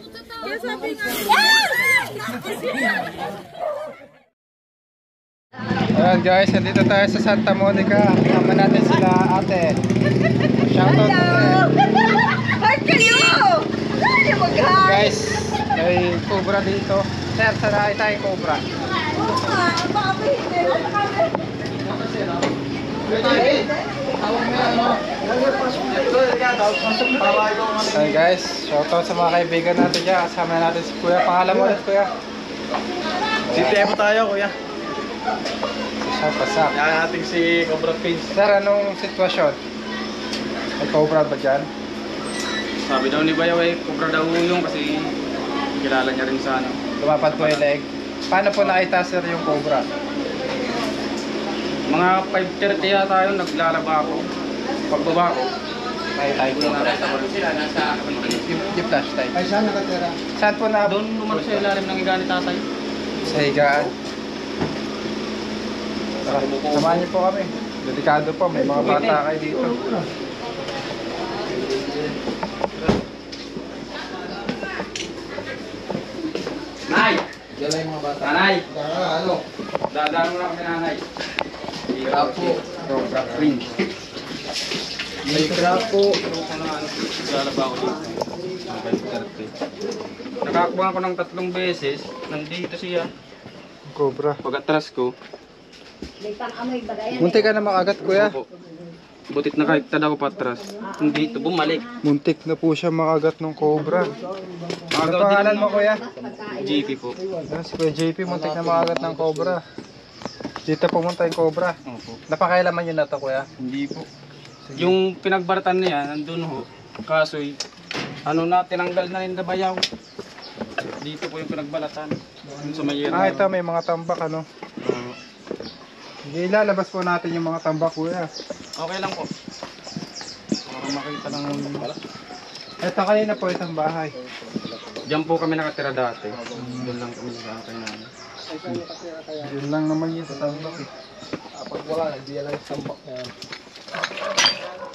Kaya sabi nga. Ayan guys, nandito tayo sa Santa Monica. Kasama natin sila ate. Shoutout po Heart kayo! guys, may cobra dito. Sir, sarahay tayo cobra. Baka may hindi. Ayan guys, shoutout sa mga kaibigan natin dyan. Kasama natin si Kuya. Pangalan mo ulit Kuya? CTF tayo kuya. Siya, pasak. Yan ating si Cobra Prince. Sir, anong sitwasyon? May cobra ba dyan? Sabi daw ni Bayaw Cobra daw yung kasi kilala niya rin sa ano. Lumapad po yung leg. Paano po nakita sir yung cobra? Mga 5:30 yata yun, naglalaba ako. Pagbaba ko, Nakita ko na nakita ko rin sila nasa yung flashlight. Ay, saan nakatira? Saan po na? doon lumano sa ilalim ng higa ni tatay. Sa higaan. Tara, samahan niyo po kami. Delikado po, may mga bata kayo dito. Nay! Yan lang yung mga bata. Nanay! Ano? Dadaan mo na kami nanay. Grapo. Cobra Prince. May grapo. Naglalaba ako dito. Nakakuha ko ng 3 beses. Nandito siya. Cobra. Pag-atras ko, Muntik ka na makagat kuya. opo, butit nakaiktad ako patras. Hindi ito bumalik. Muntik na po siya makagat ng cobra. Ano Agaw pangalan din mo kuya? GP po. Yan, si Kuya JP, muntik na makagat ng cobra. Dito pumunta yung cobra. Opo. Napakailaman nyo na to kuya? Hindi po. Yung pinagbaratan niya, nandun ho. Kaso, ano na, tinanggal na rin na bayaw. Dito po yung pinagbalatan. Yung sa mayera. Ah, ito may mga tambak ano. Sige, ilalabas po natin yung mga tambak kuya. Okay lang po. Para makita lang. Ito kanina po itong bahay. Diyan po kami nakatira dati. Doon lang kami sa akin namin. Yun lang naman yung sa tambak eh. Pag wala, hindi yan lang yung tambak na yan.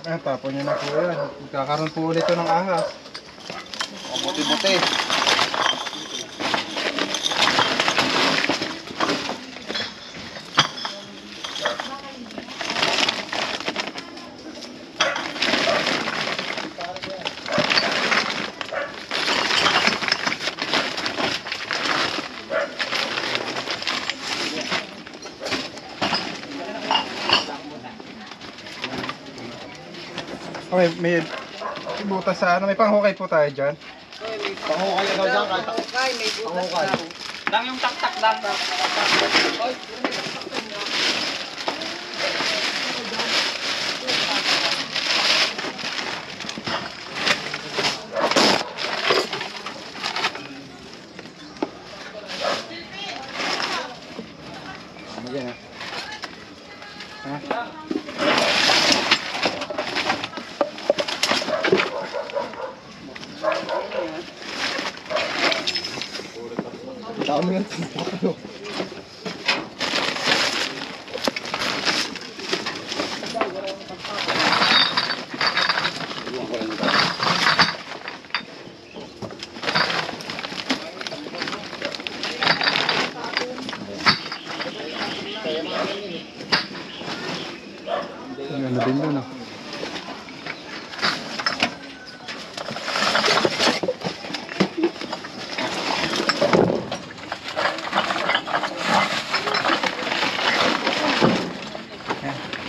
Ah, tapon nyo na po yan. Magkakaroon po ulit ito ng ahas. Buti-buti. Okay, may butas sa ano. May panghukay po tayo dyan. Pangukay ka daw dyan kahit pangukay. Lang yung tak-tak lang. Ayan ah. Ha? Dami yung tambak. Ano din doon ah.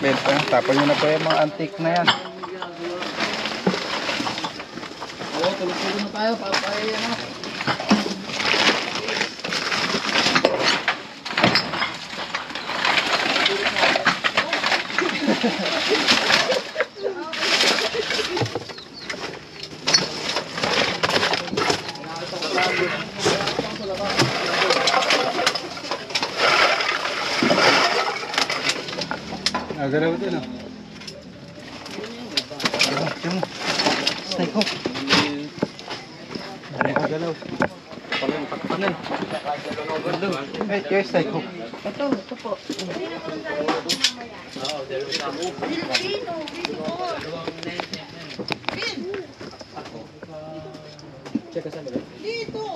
Benta, tapon nyo na po yung mga antique na yan. Oo, tulog-tulog na tayo. Papay, ano. Nagalaw din ah. Yung snake hook. Nagalaw. Panin. Hey, yung snake hook. Ito po. Dito.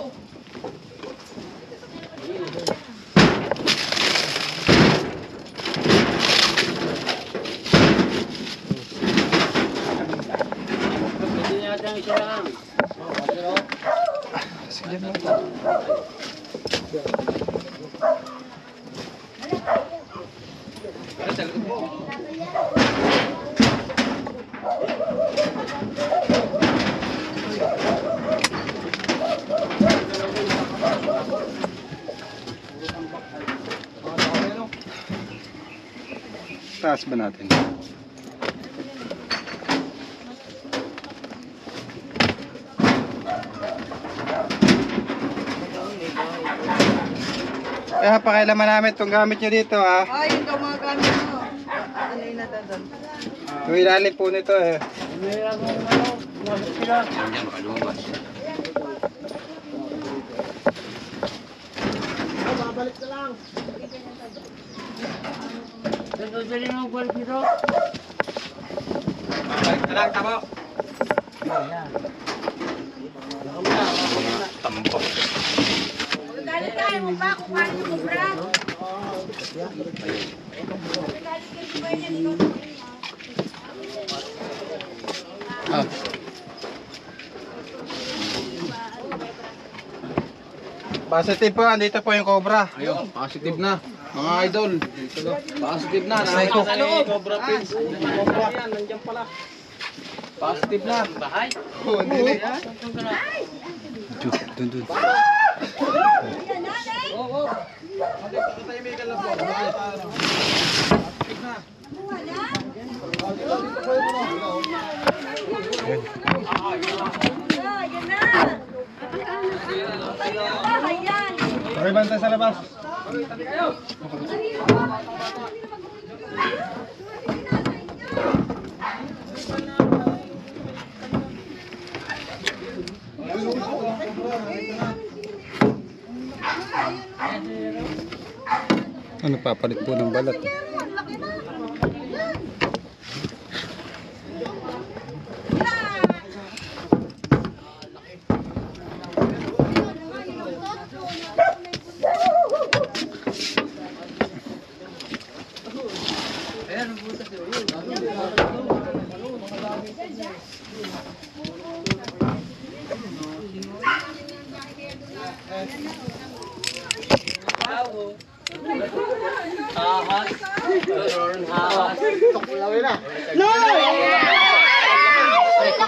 Sige mo. Taas ba natin? Kaya pakailaman namin itong gamit nyo dito ha. Ay, yung daw mga gamit mo. Ano yung nadadal? Yung ilalim po nito eh. Balik na lang, tabo. Tambok. Galit tayo mo ba? Kumain mo bra? Ah. Positive po, andito po yung cobra. Ayun, positive na. Mga idol. Positive na. Psycho. Nakakita ni Cobra Prince. Cobra. Nandiyan pala. Positive na. Bahay. Oo, hindi. Dun, dun. Okay, banta sa labas. Ano, papalit po ng balat.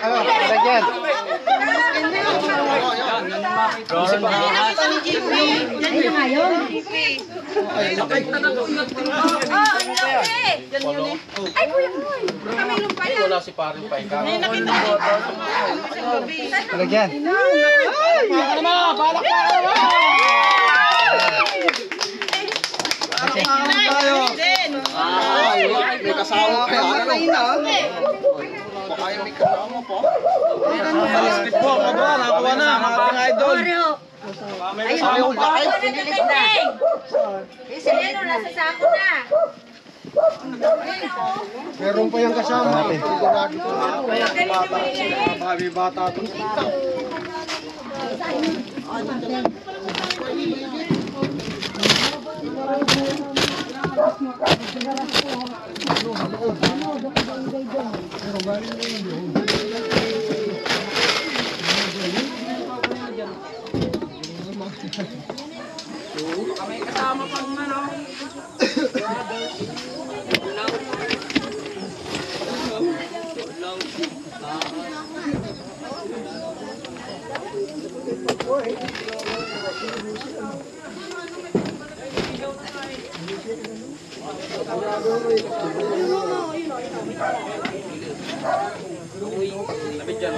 Ano, lagyan. Wala si Paring Paika. Lagyan. May kasama kaya. Baka yung may kasama po. Positive po, Cobra. Nakuha na, mga ating idol. May kasama yung bakit. Nasa sako na. Meron pa yung kasama. Sigurado ko na. Baka may bata ito.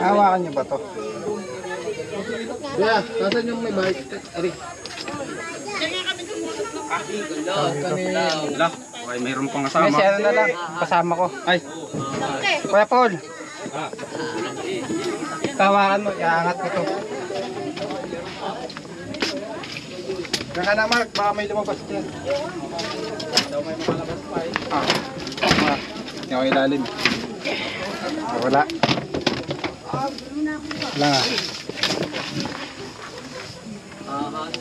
Hawakan niyo ba to? Yeah, nasan yung may bike? Ari. Wala. Okay, mayroon pang Sige, kasama. si ano na lang. Kasama ko. Ay. Kuya Paul. Hawakan mo. Iangat ko to. Diyan ka na, Mark. Baka may lumabas dyan. Ah. Hindi ako ilalim. Wala. Wala nga. Bakit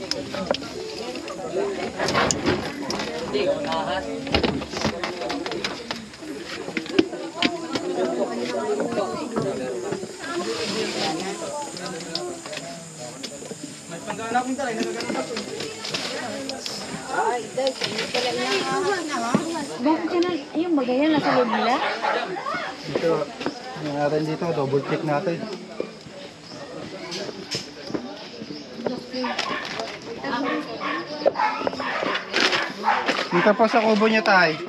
ka na, yung bagayan nasa loob nila? Dito, yung natin dito, double click natin. Dito po sa kubo niya tayo.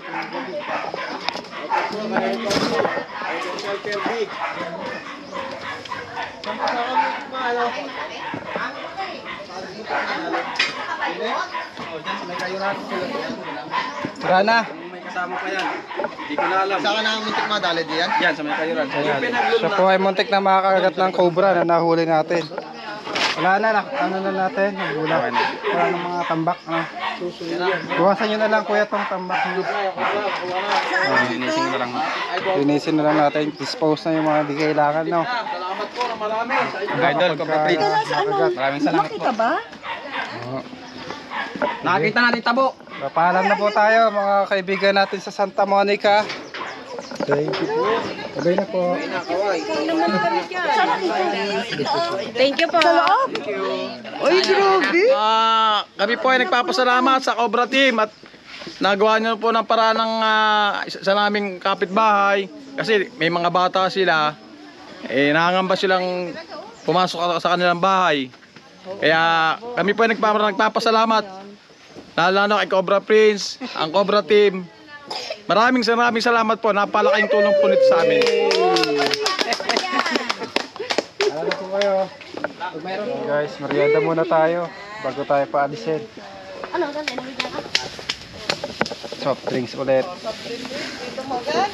Tara na. May kasama pa yan. Hindi ko na alam. Saan ka nakamuntik madali diyan? Yan, sa may kayuran. Siya po ay muntik na makakagat ng cobra na nahuli natin. Wala na, ano na natin, nabula. Wala ng mga tambak. Buwasan nyo na lang kuya tong tambak nyo. Linisin ko lang. Linisin na lang natin, dispose na yung mga di kailangan. No? Salamat po na marami. Idol, complete. Maraming salamat Lumaki po. ka ba? Nakakita natin tabo. Paalam na po tayo mga kaibigan natin sa Santa Monica. Thank you po. Sabay na po. Thank you po. Sa loob? Ay, grabe. Kami po ay nagpapasalamat sa Cobra Team at nagawa niyo po ng paraan ng isa sa naming kapitbahay kasi may mga bata sila nangangamba silang pumasok sa kanilang bahay. Kaya kami po ay nagpapasalamat lalo kay Cobra Prince, ang Cobra Team. Maraming salamat po. Napalaking tulong po nito sa amin. Ano po kayo? Guys, merienda muna tayo bago tayo paalisin. Ano? Saan tayo nakita ka? Soft drinks ulit. Dito mo gan?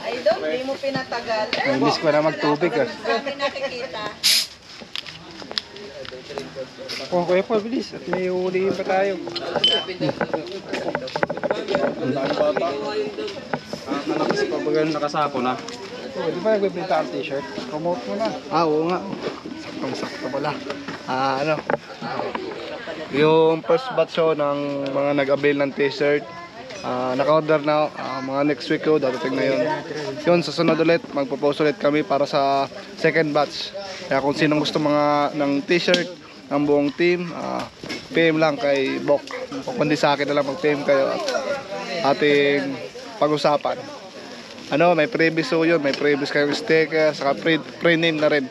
Idol, di mo pinatagal. Namiss ko na magtubig. Kami nakikita. Kung kuya po, bilis. At may ulihin pa tayo. Nalakas pa ba ganun nakasapo na? Oh, di ba nagbibenta ang t-shirt? Promote mo na. Oo nga. Saktong-sakto pala. Yung first batch ng mga nag-avail ng t-shirt, naka-order na mga next week dadating na yun. Yun, susunod ulit, magpo-post ulit kami para sa second batch. Kaya kung sinong gusto ng t-shirt ng buong team, PM lang kay Bok. O kundi sa akin na lang mag-PM kayo at ating pag-usapan. May previous yun, may previous kayong sticker, saka pre-name na rin.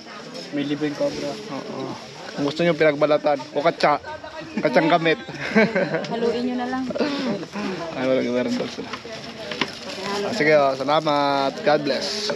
May libreng cobra. Oo. Kung gusto nyo pinagbalatan, o katsang gamit. Haluin nyo na lang. Ay, walang meron doon sila. Sige, salamat. God bless.